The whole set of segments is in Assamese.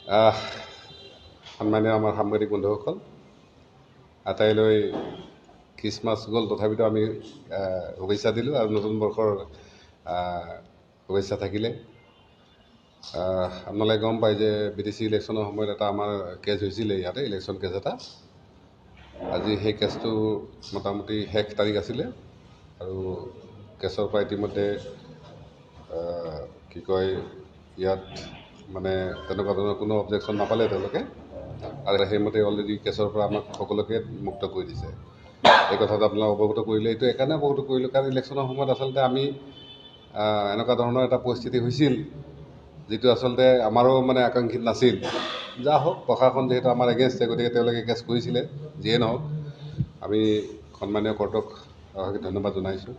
সন্মানীয় আমাৰ সাংবাদিক বন্ধুসকল, আটাইলৈ খ্ৰীষ্টমাছ গ'ল, তথাপিতো আমি শুভেচ্ছা দিলোঁ আৰু নতুন বৰ্ষৰ শুভেচ্ছা থাকিলে। আপোনালোকে গম পায় যে BTC ইলেকশ্যনৰ সময়ত এটা আমাৰ কেছ হৈছিলে ইয়াতে, ইলেকশ্যন কেছ এটা। আজি সেই কেছটো মোটামুটি শেষ তাৰিখ আছিলে আৰু কেছৰ পৰা ইতিমধ্যে কি কয় ইয়াত মানে তেনেকুৱা ধৰণৰ কোনো অবজেকশ্যন নাপালে তেওঁলোকে, আৰু সেইমতে অলৰেডি কেছৰ পৰা আমাক সকলোকে মুক্ত কৰি দিছে। এই কথাটো আপোনালোক অৱগত কৰিলে। এইটো এইকাৰণে অৱগত কৰিলোঁ কাৰণ ইলেকশ্যনৰ সময়ত আচলতে আমি এনেকুৱা ধৰণৰ এটা পৰিস্থিতি হৈছিল যিটো আচলতে আমাৰো মানে আকাংক্ষিত নাছিল। যা হওক, প্ৰশাসন যিহেতু আমাৰ এগেইনষ্টে, গতিকে তেওঁলোকে কেছ কৰিছিলে। যিয়ে নহওক, আমি সন্মানীয় কৰ্তক ধন্যবাদ জনাইছোঁ।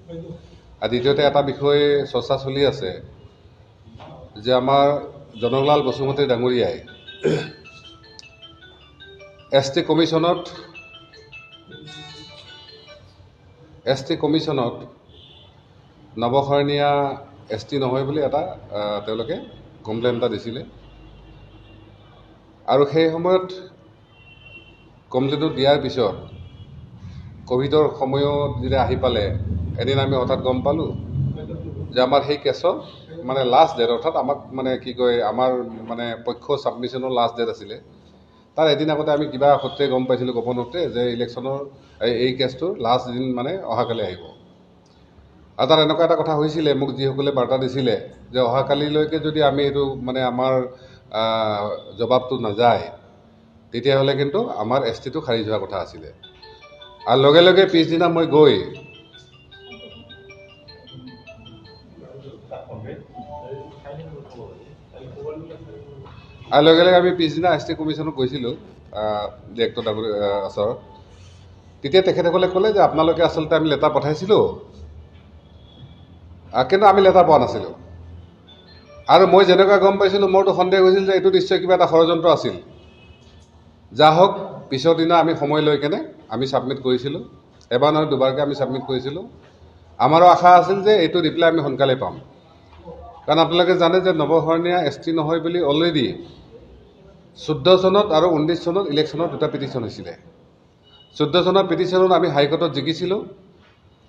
আৰু দ্বিতীয়তে এটা বিষয়ে চৰ্চা চলি আছে যে আমাৰ জনকলাল বসুমতী ডাঙৰীয়াই ST কমিশ্যনত নৱশৰণীয়া ST নহয় বুলি এটা তেওঁলোকে কমপ্লেইন এটা দিছিলে। আৰু সেই সময়ত কমপ্লেইনটো দিয়াৰ পিছত ক'ভিডৰ সময়ত যেতিয়া আহি পালে, এদিন আমি হঠাৎ গম পালোঁ যে আমাৰ সেই কেছত মানে লাষ্ট ডেট, অৰ্থাৎ আমাক মানে কি কয় আমাৰ মানে পক্ষ ছাবমিশ্যনৰ লাষ্ট ডেট আছিলে। তাৰ এদিন আগতে আমি কিবা সূত্ৰে গম পাইছিলোঁ, গোপন সূত্ৰে, যে ইলেকশ্যনৰ এই কেছটোৰ লাষ্ট দিন মানে অহাকালি আহিব। আৰু তাত এনেকুৱা এটা কথা হৈছিলে, মোক যিসকলে বাৰ্তা দিছিলে যে অহাকালিলৈকে যদি আমি এইটো মানে আমাৰ জবাবটো নাযায়, তেতিয়াহ'লে কিন্তু আমাৰ STটো খাৰিজ হোৱাৰ কথা আছিলে। আৰু লগে লগে পিছদিনা মই গৈ আমি পিছদিনা ST কমিশ্যনত গৈছিলোঁ ডিৰেক্টৰ ওচৰত। তেতিয়া তেখেতসকলে ক'লে যে আপোনালোকে আচলতে আমি লেটাৰ পঠাইছিলোঁ, কিন্তু আমি লেটাৰ পোৱা নাছিলোঁ। আৰু মই যেনেকুৱা গম পাইছিলোঁ, মোৰতো সন্দেহ হৈছিল যে এইটো নিশ্চয় কিবা এটা ষড়যন্ত্ৰ আছিল। যা হওক, পিছৰ দিনা আমি সময় লৈ কেনে আমি ছাবমিট কৰিছিলোঁ। এবাৰ নহয় দুবাৰকৈ আমি ছাবমিট কৰিছিলোঁ। আমাৰো আশা আছিল যে এইটো ৰিপ্লাই আমি সোনকালে পাম, কাৰণ আপোনালোকে জানে যে নৱশৰণীয়া ST নহয় বুলি অলৰেডি 14 চনত আৰু 19 চনত ইলেকশ্যনত দুটা পিটিশ্যন হৈছিলে। 14 চনৰ পিটিশ্যনত আমি হাইকোৰ্টত জিকিছিলোঁ,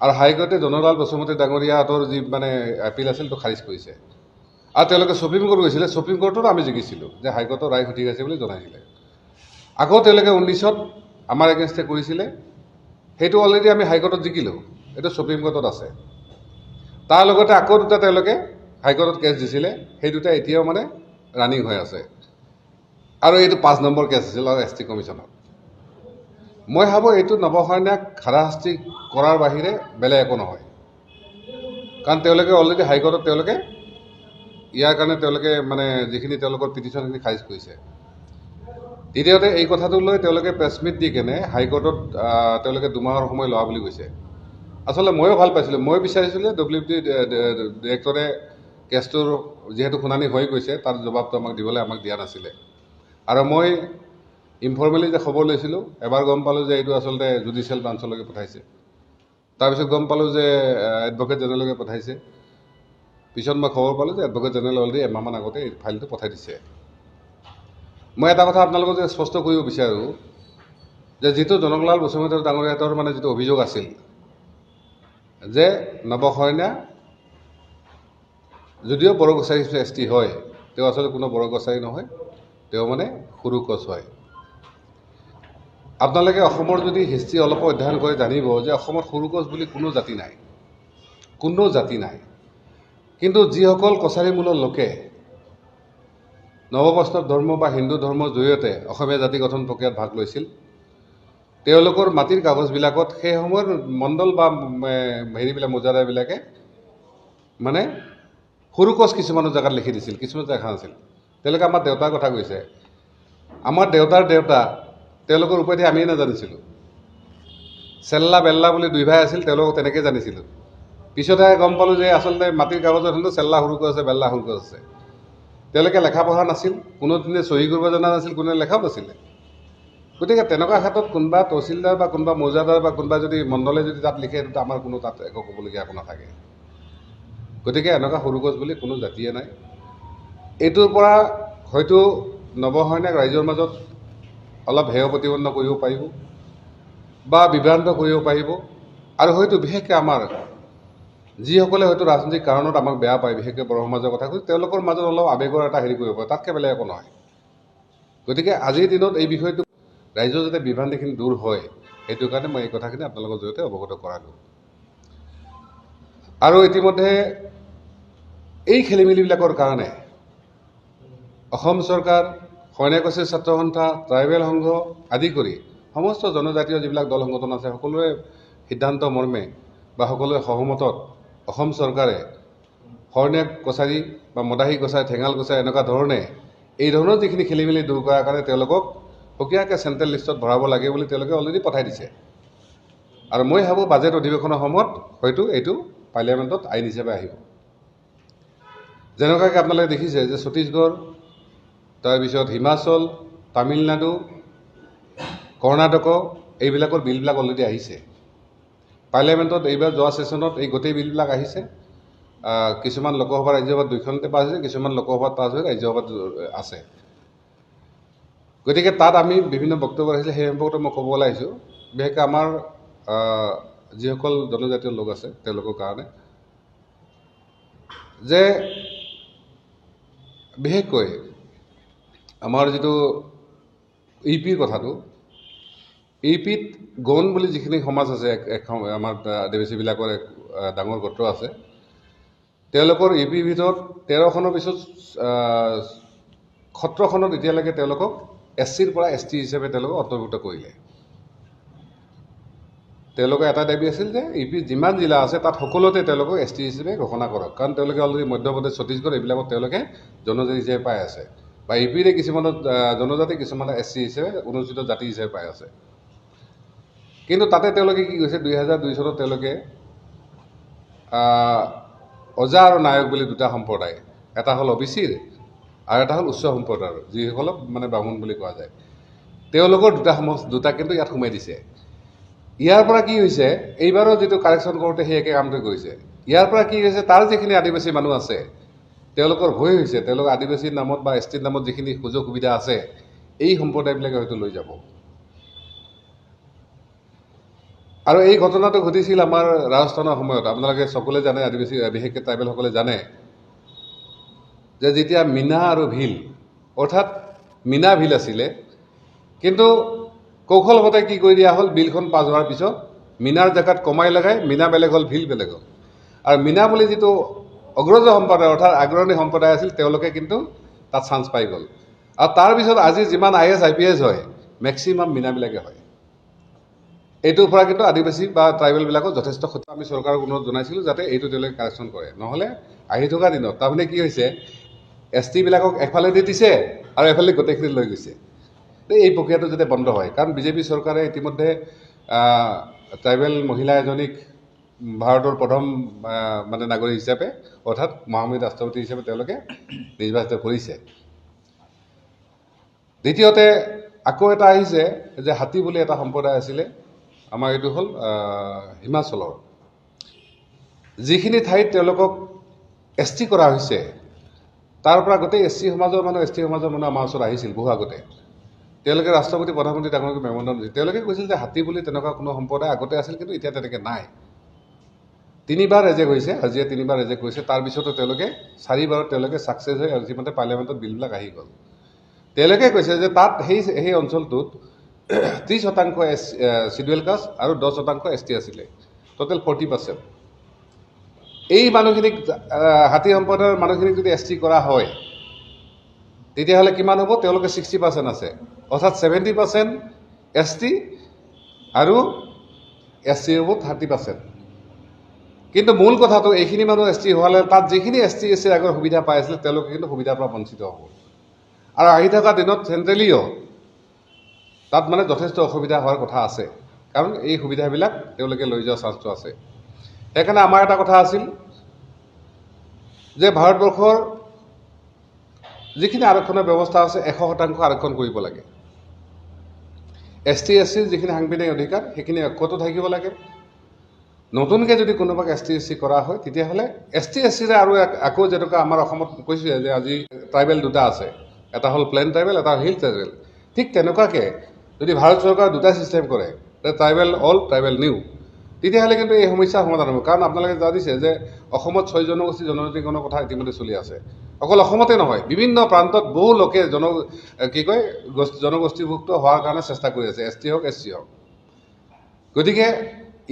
আৰু হাইকোৰ্টে জনকলাল বসুমতী ডাঙৰীয়াহঁতৰ যি মানে এপিল আছিল সেইটো খাৰিজ কৰিছে। আৰু তেওঁলোকে ছুপ্ৰিম কোৰ্ট গৈছিলে, ছুপ্ৰিম কোৰ্টত আমি জিকিছিলোঁ, যে হাইকোৰ্টৰ ৰায় সঠিক আছে বুলি জনাইছিলে। আকৌ তেওঁলোকে 19ত আমাৰ এগেইনষ্টে কৰিছিলে, সেইটো অলৰেডি আমি হাইকোৰ্টত জিকিলোঁ, এইটো ছুপ্ৰিম কোৰ্টত আছে। তাৰ লগতে আকৌ দুটা তেওঁলোকে হাইকোৰ্টত কেছ দিছিলে, সেই দুটা এতিয়াও মানে ৰানিং হৈ আছে। আৰু এইটো 5 নম্বৰ কেছ আছিল আৰু ST কমিশ্যনত। মই ভাবোঁ এইটো নৱশৰণীয়াক হাৰাশাস্তি কৰাৰ বাহিৰে বেলেগ একো নহয়, কাৰণ তেওঁলোকে অলৰেডি হাইকোৰ্টত তেওঁলোকে ইয়াৰ কাৰণে তেওঁলোকে মানে যিখিনি তেওঁলোকৰ পিটিশ্যন সেইখিনি খাৰিজ কৰিছে। দ্বিতীয়তে এই কথাটো লৈ তেওঁলোকে প্ৰেছমিট দি কেনে হাইকোৰ্টত তেওঁলোকে 2 মাহৰ সময় লোৱা বুলি কৈছে। আচলতে ময়ো ভাল পাইছিলোঁ, মই বিচাৰিছিলোঁ WD ডিৰেক্টৰে কেছটোৰ যিহেতু শুনানি হৈ গৈছে, তাৰ জবাবটো আমাক দিবলৈ দিয়া নাছিলে। আৰু মই ইনফৰ্মেলি যে খবৰ লৈছিলোঁ, এবাৰ গম পালোঁ যে এইটো আচলতে জুডিচিয়েল ব্ৰাঞ্চলৈকে পঠাইছে। তাৰপিছত গম পালোঁ যে এডভকেট জেনেৰেলকে পঠাইছে। পিছত মই খবৰ পালোঁ যে এডভকেট জেনেৰেল অলৰেডি এমাহমান আগতে এই ফাইলটো পঠাই দিছে। মই এটা কথা আপোনালোকক যে স্পষ্ট কৰিব বিচাৰোঁ যে যিটো জনকলাল বসুমতী ডাঙৰীয়াহঁতৰ মানে যিটো অভিযোগ আছিল যে নৱশৰণীয়া যদিও বড়ো কছাৰী ST হয়, তেওঁ আচলতে কোনো বড়ো কছাৰী নহয়, তেওঁ মানে সৰু কোচ হয়। আপোনালোকে অসমৰ যদি হিষ্ট্ৰী অলপ অধ্যয়ন কৰি জানিব যে অসমত সৰু কোচ বুলি কোনো জাতি নাই, কোনো জাতি নাই। কিন্তু যিসকল কছাৰী মূলৰ লোকে নৱবৈষ্ণৱ ধৰ্ম বা হিন্দু ধৰ্মৰ জৰিয়তে অসমীয়া জাতি গঠন প্ৰক্ৰিয়াত ভাগ লৈছিল, তেওঁলোকৰ মাটিৰ কাগজবিলাকত সেই সময়ৰ মণ্ডল বা হেৰিবিলাক মোজাদাৰবিলাকে মানে সৰু কোচ কিছুমানৰ জেগাত লিখি দিছিল, কিছুমান জেগা নাছিল। তেওঁলোকে আমাৰ দেউতাৰ কথা কৈছে, আমাৰ দেউতাৰ দেউতা তেওঁলোকৰ উপাধি আমিয়ে নাজানিছিলোঁ। চেল্লা বেল্লা বুলি 2 ভাই আছিল, তেওঁলোকক তেনেকৈ জানিছিলোঁ। পিছতহে গম পালোঁ যে আচলতে মাটিৰ কাগজত হ'লেও চেল্লা সৰু কোচ আছে, বেল্লা সৰু কোচ আছে। তেওঁলোকে লেখা পঢ়া নাছিল, কোনোদিনে চহী কৰিব জনা নাছিল, কোনোদিনে লেখাও নাছিলে। গতিকে তেনেকুৱা ক্ষেত্ৰত কোনোবা তহচিলদাৰ বা কোনোবা মৌজাদাৰ বা কোনোবা যদি মণ্ডলে যদি তাত লিখে, তেতিয়া আমাৰ কোনো তাত একো ক'বলগীয়া একো নাথাকে। গতিকে এনেকুৱা সৰু কোচ বুলি কোনো জাতিয়ে নাই। এইটোৰ পৰা হয়তো নৱসৈনিক ৰাইজৰ মাজত অলপ হেয় প্ৰতিপন্ন কৰিব পাৰিব বা বিভ্ৰান্ত কৰিব পাৰিব আৰু হয়তো বিশেষকৈ আমাৰ যিসকলে হয়তো ৰাজনৈতিক কাৰণত আমাক বেয়া পায়, বিশেষকৈ বড়ো সমাজৰ কথা কৈছোঁ, তেওঁলোকৰ মাজত অলপ আৱেগৰ এটা হেৰি কৰিব পাৰে, তাতকৈ বেলেগ একো নহয়। গতিকে আজিৰ দিনত এই বিষয়টো ৰাইজৰ যাতে বিভ্ৰান্তিখিনি দূৰ হয়, সেইটো কাৰণে মই এই কথাখিনি আপোনালোকৰ জৰিয়তে অৱগত কৰালোঁ। আৰু ইতিমধ্যে এই খেলিমেলিবিলাকৰ কাৰণে অসম চৰকাৰ, সৈনিকচী ছাত্ৰ সন্থা, ট্ৰাইবেল সংঘ আদি কৰি সমস্ত জনজাতীয় যিবিলাক দল সংগঠন আছে, সকলোৰে সিদ্ধান্ত মৰ্মে বা সকলোৰে সহমতত অসম চৰকাৰে সৈনিক কছাৰী বা মদাহী কছাৰী, ঠেঙাল কছাৰী এনেকুৱা ধৰণে এই ধৰণৰ যিখিনি খেলিমেলি দূৰ কৰাৰ কাৰণে তেওঁলোকক সুকীয়াকৈ চেণ্ট্ৰেল লিষ্টত ভৰাব লাগে বুলি তেওঁলোকে অলৰেডি পঠাই দিছে। আৰু মই ভাবোঁ বাজেট অধিৱেশনৰ সময়ত হয়তো এইটো পাৰ্লিয়ামেণ্টত আইন হিচাপে আহিব। যেনেকুৱাকৈ আপোনালোকে দেখিছে যে ছত্তীশগড়, তাৰপিছত হিমাচল, তামিলনাডু, কৰ্ণাটক এইবিলাকৰ বিলবিলাক অলৰেডি আহিছে পাৰ্লিয়ামেণ্টত। এইবাৰ যোৱা ছেশ্যনত এই গোটেই বিলবিলাক আহিছে। কিছুমান লোকসভা ৰাজ্যসভাত 2খনতে পাছ হৈছে, কিছুমান লোকসভাত পাছ হৈ ৰাজ্যসভাত আছে। গতিকে তাত আমি বিভিন্ন বক্তব্য আহিছিলে, সেই সম্পৰ্কত মই ক'বলৈ আহিছোঁ। বিশেষকৈ আমাৰ যিসকল জনজাতীয় লোক আছে তেওঁলোকৰ কাৰণে যে বিশেষকৈ আমাৰ যিটো ইপিৰ কথাটো, ইপিত গণ বুলি যিখিনি সমাজ আছে, আমাৰ আদিবাসীবিলাকৰ এক ডাঙৰ গোত্ৰ আছে, তেওঁলোকৰ ইপিৰ ভিতৰত 13খনৰ পিছত 17খনত এতিয়ালৈকে তেওঁলোকক SCৰ পৰা ST হিচাপে তেওঁলোকক অন্তৰ্ভুক্ত কৰিলে। তেওঁলোকৰ এটা দাবী আছিল যে ইপিৰ যিমান জিলা আছে তাত সকলোতে তেওঁলোকক ST হিচাপে ঘোষণা কৰক, কাৰণ তেওঁলোকে অলৰেডি মধ্যপ্ৰদেশ, ছত্তীশগড় এইবিলাকত তেওঁলোকে জনজাতি হিচাপে পাই আছে, বা ইপিৰে কিছুমানত জনজাতি, কিছুমানে SC হিচাপে অনুসূচিত জাতি হিচাপে পাই আছে। কিন্তু তাতে তেওঁলোকে কি কৈছে, 2002 চনত তেওঁলোকে অজা আৰু নায়ক বুলি দুটা সম্প্ৰদায়, এটা হ'ল OBCৰ আৰু এটা হ'ল উচ্চ সম্প্ৰদায়ৰ, যিসকলক মানে বামুণ বুলি কোৱা যায়, তেওঁলোকৰ দুটা কিন্তু ইয়াত সোমাই দিছে। ইয়াৰ পৰা কি হৈছে, এইবাৰৰ যিটো কাৰেকশ্যন কৰোঁতে সেই একে কামটো কৰিছে। ইয়াৰ পৰা কি হৈছে, তাৰ যিখিনি আদিবাসী মানুহ আছে তেওঁলোকৰ ভয় হৈছে, তেওঁলোক আদিবাসীৰ নামত বা STৰ নামত যিখিনি সুযোগ সুবিধা আছে এই সম্প্ৰদায়বিলাকে হয়তো লৈ যাব। আৰু এই ঘটনাটো ঘটিছিল আমাৰ ৰাজস্থানৰ সময়ত। আপোনালোকে সকলোৱে জানে, আদিবাসী বিশেষকৈ ট্ৰাইবেলসকলে জানে যে যেতিয়া মীনা আৰু ভিল, অৰ্থাৎ মীনা ভিল আছিলে, কিন্তু কৌশলগতে কি কৰি দিয়া হ'ল, বিলখন পাছ হোৱাৰ পিছত মীনাৰ জেগাত কমাই লগাই মীনা বেলেগ হ'ল, ভিল বেলেগ হ'ল। আৰু মীনা বুলি যিটো অগ্ৰজ সম্প্ৰদায় অৰ্থাৎ আগ্ৰণী সম্প্ৰদায় আছিল, তেওঁলোকে কিন্তু তাত চান্স পাই গ'ল। আৰু তাৰপিছত আজি যিমান IAS IPS হয় মেক্সিমাম মীনাবিলাকে হয়। এইটোৰ পৰা কিন্তু আদিবাসী বা ট্ৰাইবেলবিলাকক যথেষ্ট ক্ষতি। আমি চৰকাৰক অনুৰোধ জনাইছিলোঁ যাতে এইটো তেওঁলোকে কাৰেকশ্যন কৰে, নহ'লে আহি থকা দিনত তাৰমানে কি হৈছে, STবিলাকক এফালেদি দিছে আৰু এফালে গোটেইখিনি লৈ গৈছে। এই প্ৰক্ৰিয়াটো যাতে বন্ধ হয়, কাৰণ বিজেপি চৰকাৰে ইতিমধ্যে ট্ৰাইবেল মহিলা এজনীক ভাৰতৰ প্ৰথম মানে নাগৰিক হিচাপে অৰ্থাৎ মহামহিম ৰাষ্ট্ৰপতি হিচাপে তেওঁলোকে নিৰ্বাচিত কৰিছে। দ্বিতীয়তে আকৌ এটা আহিছে যে হাতী বুলি এটা সম্প্ৰদায় আছিলে, আমাৰ এইটো হ'ল হিমাচলৰ, যিখিনি ঠাইত তেওঁলোকক ST কৰা হৈছে তাৰ পৰা গোটেই ST সমাজৰ মানুহ আমাৰ ওচৰত আহিছিল বহু আগতে। তেওঁলোকে ৰাষ্ট্ৰপতি, প্ৰধানমন্ত্ৰী ডাঙৰকৈ মেমৰেণ্ডাম দিছিল। তেওঁলোকে কৈছিল যে হাতী বুলি তেনেকুৱা কোনো সম্প্ৰদায় আগতে আছিল, কিন্তু এতিয়া তেনেকৈ নাই। 3বাৰ ৰেজেক্ট হৈছে, আজিয়ে 3বাৰ ৰেজেক্ট কৰিছে। তাৰপিছতো তেওঁলোকে 4বাৰত তেওঁলোকে ছাকচেছ হৈ ইতিমধ্যে পাৰ্লিয়ামেণ্টত বিলবিলাক আহি গ'ল। তেওঁলোকে কৈছে যে তাত সেই অঞ্চলটোত 30% শিডিউল কাষ্ট আৰু 10% ST আছিলে, টোটেল 40%। এই মানুহখিনিক, হাতী সম্প্ৰদায়ৰ মানুহখিনিক যদি ST কৰা হয় তেতিয়াহ'লে কিমান হ'ব, তেওঁলোকে 60% আছে, অৰ্থাৎ 70% ST আৰু SC হ'ব 30%। কিন্তু মূল কথাটো এইখিনি মানুহ ST হোৱালে তাত যিখিনি ST আগৰ সুবিধা পাই আছিলে তেওঁলোকে কিন্তু সুবিধাৰ পৰা বঞ্চিত হ'ব। আৰু আহি থকা দিনত চেণ্ট্ৰেলিও তাত মানে যথেষ্ট অসুবিধা হোৱাৰ কথা আছে, কাৰণ এই সুবিধাবিলাক তেওঁলোকে লৈ যোৱাৰ চান্সটো আছে। সেইকাৰণে আমাৰ এটা কথা আছিল যে ভাৰতবৰ্ষৰ যিখিনি আৰক্ষণৰ ব্যৱস্থা আছে 100% আৰক্ষণ কৰিব লাগে। ST SCৰ যিখিনি সাংবিধানিক অধিকাৰ সেইখিনি অক্ষত থাকিব লাগে। নতুনকৈ যদি কোনোবাক ST SC কৰা হয় তেতিয়াহ'লে ST SCৰে আৰু আকৌ যেনেকুৱা আমাৰ অসমত কৈছে যে আজি ট্ৰাইবেল দুটা আছে, এটা হ'ল প্লেন ট্ৰাইবেল, এটা হ'ল হিল ট্ৰাইবেল। ঠিক তেনেকুৱাকৈ যদি ভাৰত চৰকাৰে দুটা ছিষ্টেম কৰে, ট্ৰাইবেল অল্ড, ট্ৰাইবেল নিউ, তেতিয়াহ'লে কিন্তু এই সমস্যাৰ সমাধান হ'ব। কাৰণ আপোনালোকে জানিছে যে অসমত 6 জনগোষ্ঠী জনজাতিকৰণৰ কথা ইতিমধ্যে চলি আছে। অকল অসমতে নহয়, বিভিন্ন প্ৰান্তত বহু লোকে জনগোষ্ঠীভুক্ত হোৱাৰ কাৰণে চেষ্টা কৰি আছে, ST হওক SC হওক। গতিকে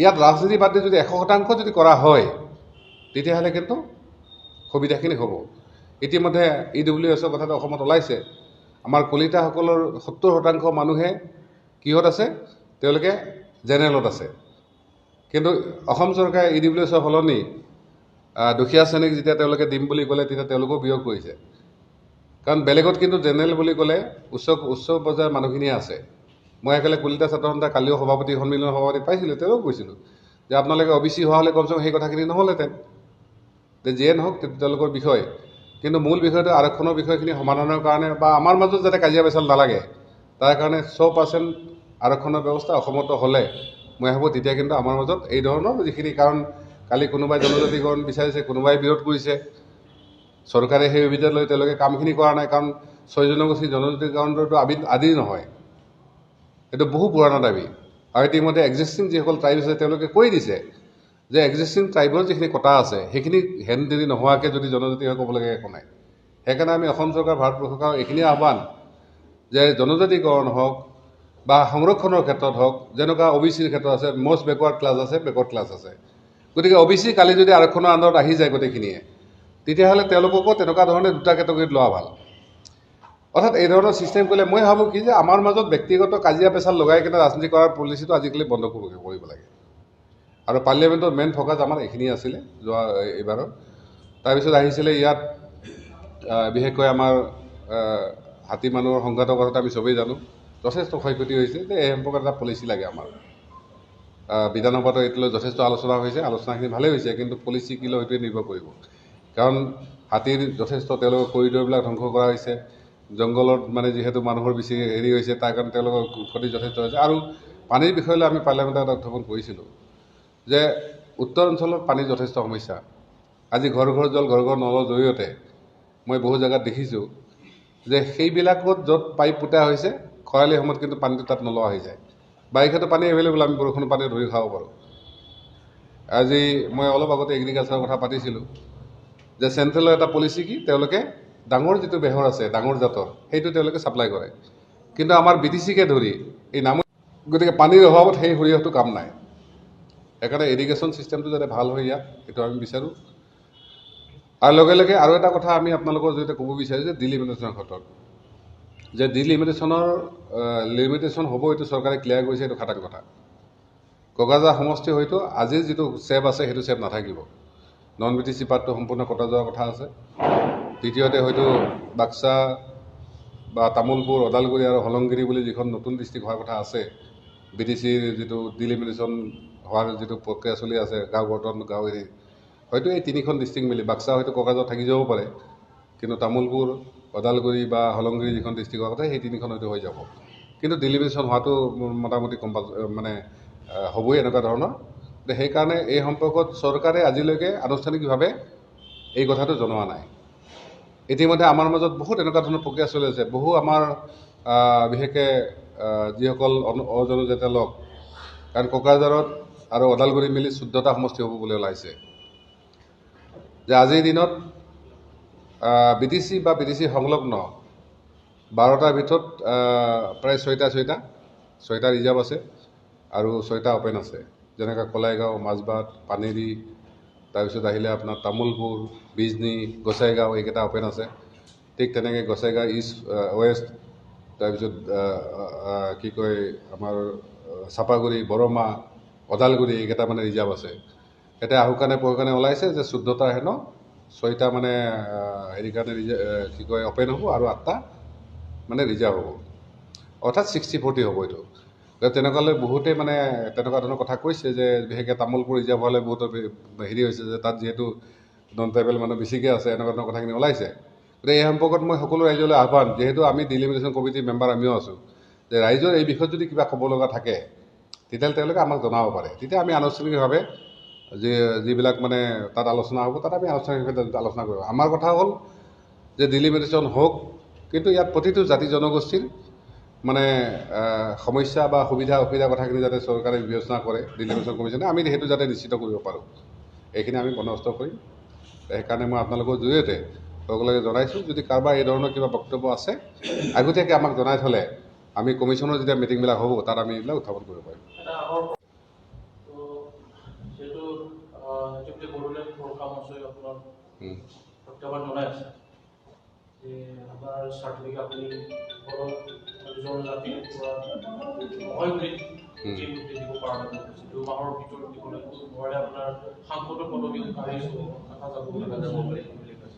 ইয়াত ৰাজনীতি বাদ দি যদি 100% যদি কৰা হয়, তেতিয়াহ'লে কিন্তু সুবিধাখিনি হ'ব। ইতিমধ্যে EWSৰ কথাটো অসমত ওলাইছে। আমাৰ কলিতাসকলৰ 70% মানুহে কিহত আছে? তেওঁলোকে জেনেৰেলত আছে। কিন্তু অসম চৰকাৰে EWSৰ সলনি দুখীয়া শ্ৰেণীক যেতিয়া তেওঁলোকে দিম বুলি ক'লে, তেতিয়া তেওঁলোকেও বিয়োগ কৰিছে। কাৰণ বেলেগত কিন্তু জেনেৰেল বুলি ক'লে উচ্চ পৰ্যায়ৰ মানুহখিনিয়ে আছে। মই একেলগে কলিতা ছাত্ৰ সন্থাৰ কালিও সন্মিলনৰ সভাপতি পাইছিলোঁ, তেওঁও কৈছিলোঁ যে আপোনালোকে OBC হোৱা হ'লে কমচে কম সেই কথাখিনি নহ'লহেঁতেন। যিয়ে নহওক তেওঁলোকৰ বিষয়, কিন্তু মূল বিষয়টো আৰক্ষণৰ বিষয়খিনি সমাধানৰ কাৰণে বা আমাৰ মাজত যাতে কাজিয়া পেচাল নালাগে, তাৰ কাৰণে 100% আৰক্ষণৰ ব্যৱস্থা অসমতো হ'লে মই ভাবোঁ তেতিয়া কিন্তু আমাৰ মাজত এই ধৰণৰ যিখিনি, কাৰণ কালি কোনোবাই জনজাতিকৰণ বিচাৰিছে, কোনোবাই বিৰোধ কৰিছে, চৰকাৰে সেই সুবিধা লৈ তেওঁলোকে কামখিনি কৰা নাই। কাৰণ 6 জনগোষ্ঠী জনজাতিকৰণটো আদিৰ নহয়, এইটো বহু পুৰণা দাবী। আৰু ইতিমধ্যে এক্সিষ্টিং যিসকল ট্ৰাইব আছে তেওঁলোকে কৈ দিছে যে এক্সিষ্টিং ট্ৰাইবৰ যিখিনি কটা আছে সেইখিনি হেনদেৰি নোহোৱাকৈ যদি জনজাতি হয় ক'বলগীয়া একো নাই। সেইকাৰণে আমি অসম চৰকাৰ, ভাৰত চৰকাৰৰ এইখিনি আহ্বান যে জনজাতিকৰণ হওক বা সংৰক্ষণৰ ক্ষেত্ৰত হওক, যেনেকুৱা OBCৰ ক্ষেত্ৰত আছে, মষ্ট বেকৱাৰ্ড ক্লাছ আছে, বেকৱাৰ্ড ক্লাছ আছে। গতিকে OBC কালি যদি আৰক্ষণৰ আণ্ডাৰত আহি যায় গোটেইখিনিয়ে, তেতিয়াহ'লে তেওঁলোককো তেনেকুৱা ধৰণে দুটা কেটেগৰীত লোৱা ভাল। অৰ্থাৎ এই ধৰণৰ ছিষ্টেম কৰিলে মই ভাবোঁ কি যে আমাৰ মাজত ব্যক্তিগত কাজিয়া পেচাল লগাই কিনে ৰাজনীতি কৰাৰ পলিচিটো আজিকালি বন্ধ কৰিব লাগে। আৰু পাৰ্লিয়ামেণ্টৰ মেইন ফ'কাছ আমাৰ এইখিনি আছিলে যোৱা এইবাৰৰ। তাৰপিছত আহিছিলে ইয়াত বিশেষকৈ আমাৰ হাতী মানুহৰ সংঘাতৰ কথাটো আমি চবেই জানো, যথেষ্ট ক্ষয়ক্ষতি হৈছে। যে এই সম্পৰ্কত এটা পলিচি লাগে আমাৰ। বিধানসভাতো এইটোলৈ যথেষ্ট আলোচনা হৈছে, আলোচনাখিনি ভালেই হৈছে, কিন্তু পলিচি কি লয় সেইটোৱে নিৰ্ভৰ কৰিব। কাৰণ হাতীৰ যথেষ্ট তেওঁলোকৰ কৰিডৰবিলাক ধ্বংস কৰা হৈছে, জংঘলত মানে যিহেতু মানুহৰ বেছি হেৰি হৈছে, তাৰ কাৰণে তেওঁলোকৰ ক্ষতি যথেষ্ট হৈছে। আৰু পানীৰ বিষয়লৈ আমি পাৰ্লিয়ামেণ্টত এটা উত্থাপন কৰিছিলোঁ যে উত্তৰ অঞ্চলত পানীৰ যথেষ্ট সমস্যা। আজি ঘৰ ঘৰ জল, ঘৰ ঘৰ নলৰ জৰিয়তে মই বহু জেগাত দেখিছোঁ যে সেইবিলাকত য'ত পাইপ পোতা হৈছে, খৰালি সময়ত কিন্তু পানীটো তাত নলোৱা হৈ যায়। বাৰিষাতো পানী এভেইলেবল, আমি বৰষুণৰ পানী ধৰি খাব পাৰোঁ। আজি মই অলপ আগতে এগ্ৰিকালচাৰৰ কথা পাতিছিলোঁ যে চেণ্ট্ৰেলৰ এটা পলিচি কি, তেওঁলোকে ডাঙৰ যিটো বেহৰ আছে, ডাঙৰ জাতৰ, সেইটো তেওঁলোকে ছাপ্লাই কৰে। কিন্তু আমাৰ BTCকে ধৰি এই নাম, গতিকে পানীৰ অভাৱত সেই সৰিয়হটো কাম নাই। সেইকাৰণে ইৰিগেশ্যন ছিষ্টেমটো যাতে ভাল হয় ইয়াত, সেইটো আমি বিচাৰোঁ। আৰু লগে লগে আৰু এটা কথা আমি আপোনালোকৰ জৰিয়তে ক'ব বিচাৰোঁ যে ডিলিমিটেশ্যনৰ ক্ষেত্ৰত, যে লিমিটেশ্যন হ'ব, এইটো চৰকাৰে ক্লিয়াৰ কৰিছে, এইটো খাটাং কথা। কোকৰাঝাৰ সমষ্টি হয়তো আজিৰ যিটো চেপ আছে সেইটো চেপ নাথাকিব। নন BTC পাৰ্টটো সম্পূৰ্ণ কটা যোৱাৰ কথা আছে। দ্বিতীয়তে হয়তো বাক্সা বা তামোলপুৰ, ওদালগুৰি আৰু হলংগিৰি বুলি যিখন নতুন ডিষ্ট্ৰিক্ট হোৱাৰ কথা আছে, BTCৰ যিটো ডিলিমিটেশ্যন হোৱাৰ যিটো প্ৰক্ৰিয়া চলি আছে, গাঁও গঠন, গাঁও হেৰি, হয়তো এই 3খন ডিষ্ট্ৰিক্ট মিলি বাক্সা হয়তো কোকৰাঝাৰত থাকি যাব পাৰে, কিন্তু তামোলপুৰ, ওদালগুৰি বা হলংগিৰি যিখন ডিষ্ট্ৰিক্ট হোৱাৰ কথা সেই 3খন হয়তো হৈ যাব। কিন্তু ডিলিমিটেশ্যন হোৱাটো মোটামুটি মানে হ'বই এনেকুৱা ধৰণৰ। সেইকাৰণে এই সম্পৰ্কত চৰকাৰে আজিলৈকে আনুষ্ঠানিকভাৱে এই কথাটো জনোৱা নাই। ইতিমধ্যে আমাৰ মাজত বহুত এনেকুৱা ধৰণৰ প্ৰক্ৰিয়া চলি আছে। বহু আমাৰ বিশেষকৈ যিসকল অজনজাতীয় লোক, কাৰণ কোকৰাঝাৰত আৰু ওদালগুৰি মিলি 14টা সমষ্টি হ'ব বুলি ওলাইছে, যে আজিৰ দিনত BTC বা BTC সংলগ্ন 12টাৰ ভিতৰত প্ৰায় 6টা ৰিজাৰ্ভ আছে আৰু 6টা অ'পেন আছে। যেনেকৈ কলাইগাঁও, মাজবাট, পানেৰী, তাৰপিছত আহিলে আপোনাৰ তামোলপুৰ, বিজনী, গোসাইগাঁও, এইকেইটা অ'পেন আছে। ঠিক তেনেকৈ গোসাইগাঁও ইষ্ট, ৱেষ্ট, তাৰপিছত কি কয় আমাৰ চাপাগুৰি, বৰমা, ওদালগুৰি, এইকেইটা মানে ৰিজাৰ্ভ আছে। এতিয়া আহুকাণে পহুকাণে ওলাইছে যে 14টা হেনো 6টা মানে হেৰি কাৰণে কি কয় অ'পেন হ'ব আৰু 8টা মানে ৰিজাৰ্ভ হ'ব। অৰ্থাৎ 60-40 হ'ব এইটো। তেনেকুৱালৈ বহুতেই মানে তেনেকুৱা ধৰণৰ কথা কৈছে যে বিশেষকৈ তামোলপুৰ ৰিজাৰ্ভ হ'লে বহুতৰ হেৰি হৈছে যে তাত যিহেতু নন ট্ৰাইবেল মানুহ বেছিকৈ আছে, এনেকুৱা ধৰণৰ কথাখিনি ওলাইছে। গতিকে এই সম্পৰ্কত মই সকলো ৰাইজলৈ আহ্বান, যিহেতু আমি ডিলিমিটেশ্যন কমিটিৰ মেম্বাৰ আমিও আছোঁ, যে ৰাইজৰ এই বিষয়ত যদি কিবা ক'ব লগা থাকে তেতিয়াহ'লে তেওঁলোকে আমাক জনাব পাৰে। তেতিয়া আমি আনুষ্ঠানিকভাৱে যিবিলাক মানে তাত আলোচনা হ'ব, তাত আমি আনুষ্ঠানিকভাৱে আলোচনা কৰিম। আমাৰ কথা হ'ল যে ডিলিমিটেশ্যন হওক, কিন্তু ইয়াত প্ৰতিটো জাতি জনগোষ্ঠীৰ মানে সমস্যা বা সুবিধা অসুবিধা কথাখিনি যাতে চৰকাৰে বিবেচনা কৰে ডিলিমিটেশ্যন কমিশ্যনে আমি সেইটো যাতে নিশ্চিত কৰিব পাৰোঁ এইখিনি আমি বন্দবস্ত কৰিম সেইকাৰণে মই আপোনালোকৰ জৰিয়তে সকলোকে জনাইছোঁ যদি কাৰোবাৰ এই ধৰণৰ কিবা বক্তব্য আছে আগতীয়াকৈ আমাক জনাই থ'লে আমি কমিশ্যনৰ যেতিয়া মিটিংবিলাক হ'ব তাত আমি এইবিলাক উত্থাপন কৰিব পাৰিম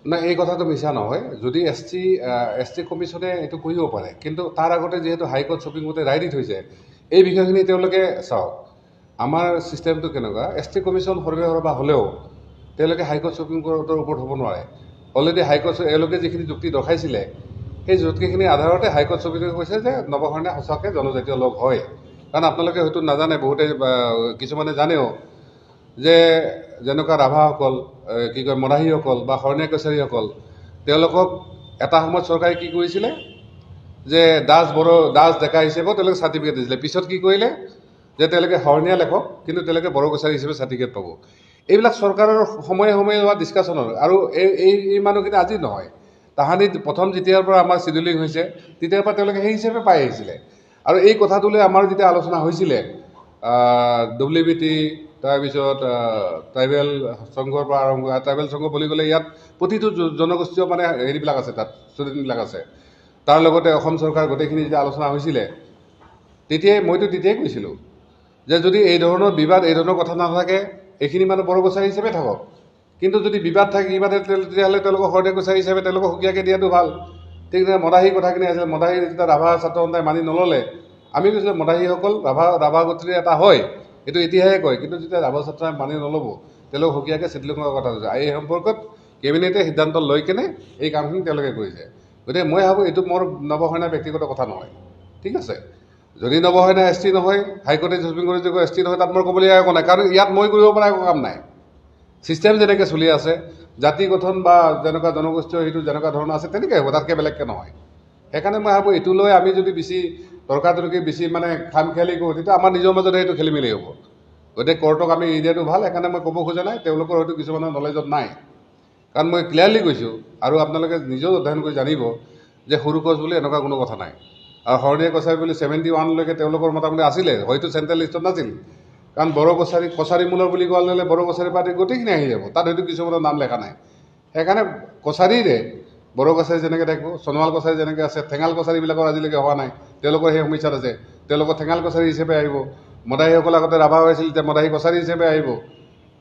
না এই কথাটো মিছা নহয় যদি এছ টি কমিশ্যনে এইটো কৰিব পাৰে কিন্তু তাৰ আগতে যিহেতু হাইকোৰ্ট সুপ্ৰিম কোৰ্টে ৰায় দি থৈছে এই বিষয়খিনি তেওঁলোকে চাওক আমাৰ ছিষ্টেমটো কেনেকুৱা এছ টি কমিশ্যন সৰ্বেসৰ্বা হ'লেও তেওঁলোকে হাইকোৰ্ট সুপ্ৰিম কোৰ্টৰ ওপৰত হ'ব নোৱাৰে অলৰেডি হাইকোৰ্ট এওঁলোকে যিখিনি যুক্তি দৰ্শাইছিলে সেই যুক্তিখিনিৰ আধাৰতে হাইকোৰ্ট সুপ্ৰিম কোৰ্টে কৈছে যে নৱশৰণীয়া সঁচাকৈ জনজাতীয় লগ হয় কাৰণ আপোনালোকে হয়তো নাজানে বহুতে কিছুমানে জানেও যে যেনেকুৱা ৰাভাসকল কি কয় মৰাহীসকল বা শৰণীয়া কছাৰীসকল তেওঁলোকক এটা সময়ত চৰকাৰে কি কৰিছিলে যে দাস ডেকা হিচাপেও তেওঁলোকে চাৰ্টিফিকেট দিছিলে পিছত কি কৰিলে যে তেওঁলোকে শৰণীয়া লেখক কিন্তু তেওঁলোকে বড়ো কছাৰী হিচাপে চাৰ্টিফিকেট পাব এইবিলাক চৰকাৰৰ সময়ে সময়ে হোৱা ডিছকাশ্যনৰ আৰু এই মানুহখিনি আজি নহয় তাহানি প্ৰথম যেতিয়াৰ পৰা আমাৰ চিডুলিং হৈছে তেতিয়াৰ পৰা তেওঁলোকে সেই হিচাপে পাই আহিছিলে আৰু এই কথাটোলৈ আমাৰ যেতিয়া আলোচনা হৈছিলে WBT তাৰপিছত ট্ৰাইবেল সংঘৰ পৰা আৰম্ভ ট্ৰাইবেল সংঘ বুলি ক'লে ইয়াত প্ৰতিটো জনগোষ্ঠীয় মানে হেৰিবিলাক আছে তাত ষ্টুডেণ্টবিলাক আছে তাৰ লগতে অসম চৰকাৰ গোটেইখিনি যেতিয়া আলোচনা হৈছিলে মইতো তেতিয়াই কৈছিলোঁ যে যদি এই ধৰণৰ বিবাদ এই ধৰণৰ কথা নাথাকে এইখিনি মানুহ বড়ো কছাৰী হিচাপে থাকক কিন্তু যদি বিবাদ থাকে কিবা তেতিয়াহ'লে তেওঁলোকক শৰণীয়া কছাৰী হিচাপে তেওঁলোকক সুকীয়াকৈ দিয়াটো ভাল ঠিক তেনেকৈ মদাহী কথাখিনি আছিল মদাহী যেতিয়া ৰাভা ছাত্ৰ সন্থাই মানি নল'লে আমি কৈছিলোঁ মদাহীসকল ৰাভা গোত্ৰীৰ এটা হয় এইটো এতিয়াহে কয় কিন্তু যেতিয়া ৰাভা ছাত্ৰই মানি নল'ব তেওঁলোকক সুকীয়াকৈ চিডলিং কৰাৰ কথা কৈছে এই সম্পৰ্কত কেবিনেটে সিদ্ধান্ত লৈ কেনে এই কামখিনি তেওঁলোকে কৰিছে গতিকে মই ভাবোঁ এইটো মোৰ নৱশৰণীয়া ব্যক্তিগত কথা নহয় ঠিক আছে যদি নৱশৰণীয়া ST নহয় হাইকোৰ্টে সুপ্ৰিম কোৰ্টে যদি ST নহয় তাত মোৰ ক'বলগীয়া একো নাই কাৰণ ইয়াত মই কৰিব পৰা একো কাম নাই ছিষ্টেম যেনেকৈ চলি আছে জাতি গঠন বা যেনেকুৱা জনগোষ্ঠীয় সেইটো যেনেকুৱা ধৰণৰ আছে তেনেকৈ হ'ব তাতকৈ বেলেগকৈ নহয় সেইকাৰণে মই ভাবোঁ এইটো লৈ আমি যদি বেছি তৰ্কাতৰ্কি বেছি মানে খাম খেয়ালি কৰোঁ তেতিয়া আমাৰ নিজৰ মাজতে সেইটো খেলি মেলি হ'ব গতিকে কোৰ্টক আমি এৰি দিয়াটো ভাল সেইকাৰণে মই ক'ব খোজা নাই তেওঁলোকৰ হয়তো কিছুমানৰ নলেজত নাই কাৰণ মই ক্লিয়াৰলি কৈছোঁ আৰু আপোনালোকে নিজেও অধ্যয়ন কৰি জানিব যে সৰু কোচ বুলি এনেকুৱা কোনো কথা নাই আৰু শৰণীয়া কছাৰী বুলি 71লৈকে তেওঁলোকৰ মোটামুটি আছিলে হয়তো চেণ্ট্ৰেল লিষ্টত নাছিল কাৰণ বড়ো কছাৰী মূলৰ বুলি কোৱা ল'লে বড়ো কছাৰী পাৰ্টি গোটেইখিনি আহি যাব তাত হয়তো কিছুমানৰ নাম লেখা নাই সেইকাৰণে কছাৰীৰে বড়ো কছাৰী যেনেকৈ থাকিব সোণোৱাল কছাৰী যেনেকৈ আছে ঠেঙাল কছাৰীবিলাকৰ আজিলৈকে হোৱা নাই তেওঁলোকৰ সেই সমস্যাত আছে তেওঁলোকৰ ঠেঙাল কছাৰী হিচাপে আহিব মদাহীসকল আগতে ৰাভা হৈ আছিল এতিয়া মদাহী কছাৰী হিচাপে আহিব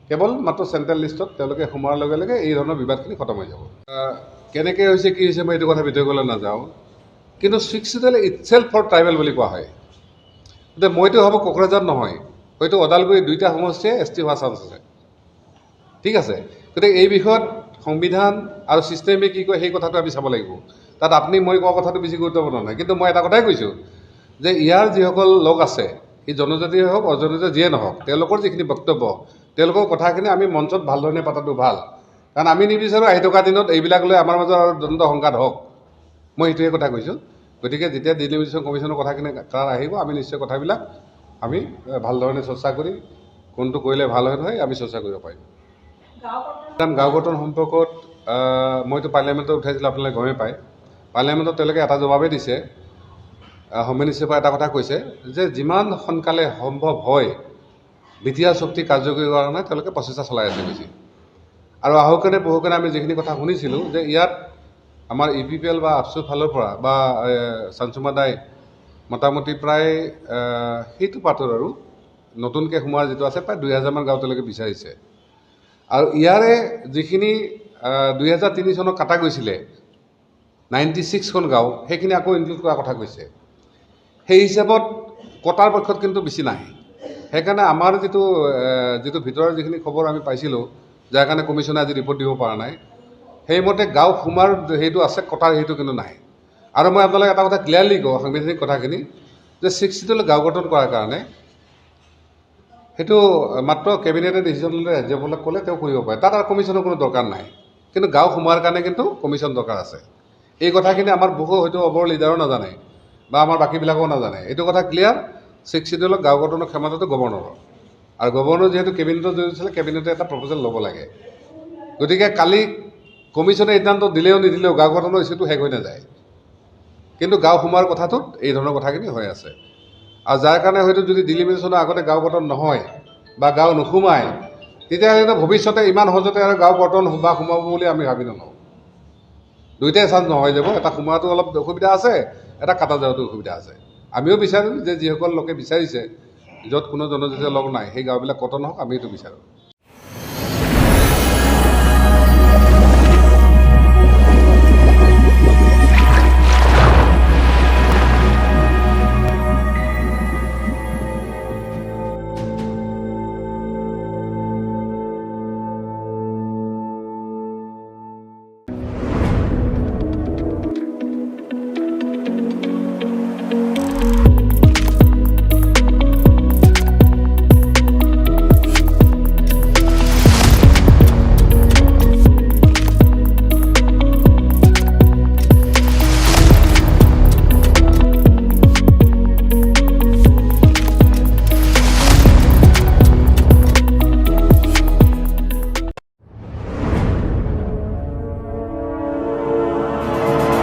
কেৱল মাত্ৰ চেণ্ট্ৰেল লিষ্টত তেওঁলোকে সোমোৱাৰ লগে লগে এই ধৰণৰ বিবাদখিনি খতম হৈ যাব কেনেকৈ হৈছে কি হৈছে মই এইটো কথা বিতৰ্কলৈ নাযাওঁ কিন্তু 6 চিডুল ইটছেল্ফ ফৰ ট্ৰাইবেল বুলি কোৱা হয় গতিকে মইতো ভাবোঁ কোকৰাঝাৰ নহয় হয়তো ওদালগুৰি দুইটা সমষ্টিয়ে ST হোৱা চান্স আছে ঠিক আছে গতিকে এই বিষয়ত সংবিধান আৰু ছিষ্টেমে কি কয় সেই কথাটো আমি চাব লাগিব তাত আপুনি মই কোৱা কথাটো বেছি গুৰুত্বপূৰ্ণ নহয় কিন্তু মই এটা কথাই কৈছোঁ যে ইয়াৰ যিসকল লোক আছে এই জনজাতীয় হওক অজনজাতীয় যিয়ে নহওক তেওঁলোকৰ যিখিনি বক্তব্য তেওঁলোকৰ কথাখিনি আমি মঞ্চত ভালধৰণে পতাটো ভাল কাৰণ আমি নিবিচাৰোঁ আহি থকা দিনত এইবিলাক লৈ আমাৰ মাজত আৰু দ্বন্দ্ব সংঘাত হওক মই সেইটোৱে কথা কৈছোঁ গতিকে যেতিয়া ডিলিমিটেশ্যন কমিশ্যনৰ কথাখিনি তাৰ আহিব আমি নিশ্চয় কথাবিলাক আমি ভালধৰণে চৰ্চা কৰি কোনটো কৰিলে ভাল হয় নহয় আমি চৰ্চা কৰিব পাৰিম গাঁও গঠন সম্পৰ্কত মইতো পাৰ্লিয়ামেণ্টত উঠাইছিলোঁ আপোনালোকে গমেই পায় পাৰ্লিয়ামেণ্টত তেওঁলোকে এটা জবাবেই দিছে হোম মিনিষ্টাৰৰ পৰা এটা কথা কৈছে যে যিমান সোনকালে সম্ভৱ হয় বিটিআৰ চুক্তি কাৰ্যকৰী কৰাৰ কাৰণে তেওঁলোকে প্ৰচেষ্টা চলাই আছে বেছি আৰু আহুকানে বহুকানে আমি যিখিনি কথা শুনিছিলোঁ যে ইয়াত আমাৰ EPPL বা আপচুৰ ফালৰ পৰা বা চাঞ্চুমা দাই মোটামুটি প্ৰায় সেইটো পাৰ্টৰ আৰু নতুনকৈ সোমোৱাৰ যিটো আছে প্ৰায় 2000মান গাঁও তেওঁলোকে বিচাৰিছে আৰু ইয়াৰে যিখিনি 2003 চনত কাটা গৈছিলে 96খন গাঁও সেইখিনি আকৌ ইনক্লুড কৰাৰ কথা কৈছে সেই হিচাপত কটাৰ পক্ষত কিন্তু বেছি নাই সেইকাৰণে আমাৰ যিটো ভিতৰৰ যিখিনি খবৰ আমি পাইছিলোঁ যাৰ কাৰণে কমিশ্যনে আজি ৰিপৰ্ট দিব পৰা নাই সেইমতে গাঁও সোমাৰ সেইটো আছে কটাৰ সেইটো কিন্তু নাই আৰু মই আপোনালোকে এটা কথা ক্লিয়াৰলি কওঁ সাংবিধানিক কথাখিনি যে 6 চিডুল গাঁও গঠন কৰাৰ কাৰণে সেইটো মাত্ৰ কেবিনেটে ডিচিশ্যন ল'লে ৰাজ্যপালক ক'লে তেওঁ কৰিব পাৰে তাত আৰু কমিশ্যনৰ কোনো দৰকাৰ নাই কিন্তু গাঁও সোমোৱাৰ কাৰণে কিন্তু কমিশ্যন দৰকাৰ আছে এই কথাখিনি আমাৰ বহু হয়তো অবৰ লিডাৰো নাজানে বা আমাৰ বাকীবিলাকেও নাজানে। এইটো কথা ক্লিয়াৰ, 6 চিডিউলত গাঁও গঠনৰ ক্ষমতাটো গভৰ্ণৰৰ, আৰু গভৰ্ণৰ যিহেতু কেবিনেটত জড়িত আছিলে, কেবিনেটে এটা প্ৰপ'জেল ল'ব লাগে। গতিকে কালি কমিশ্যনে সিদ্ধান্ত দিলেও নিদিলেও গাঁও গঠনৰ ইছ্যুটো শেষ হৈ নাযায়, কিন্তু গাঁও সোমোৱাৰ কথাটোত এই ধৰণৰ কথাখিনি হৈ আছে। আৰু যাৰ কাৰণে হয়তো যদি ডিলিমিটেশ্যনৰ আগতে গাঁও গঠন নহয় বা গাঁও নোসোমায়, তেতিয়াহ'লে ভৱিষ্যতে ইমান সহজতে আৰু গাঁও গঠন বা সোমাব বুলি আমি ভাবি নলওঁ। দুইটাই চান্স নহয় যাব, এটা সোমোৱাটো অলপ অসুবিধা আছে, এটা কাটা যোৱাটো অসুবিধা আছে। আমিও বিচাৰোঁ যে যিসকল লোকে বিচাৰিছে য'ত কোনো জনজাতীয় লগ নাই সেই গাঁওবিলাক কটন হওক, আমি এইটো বিচাৰোঁ।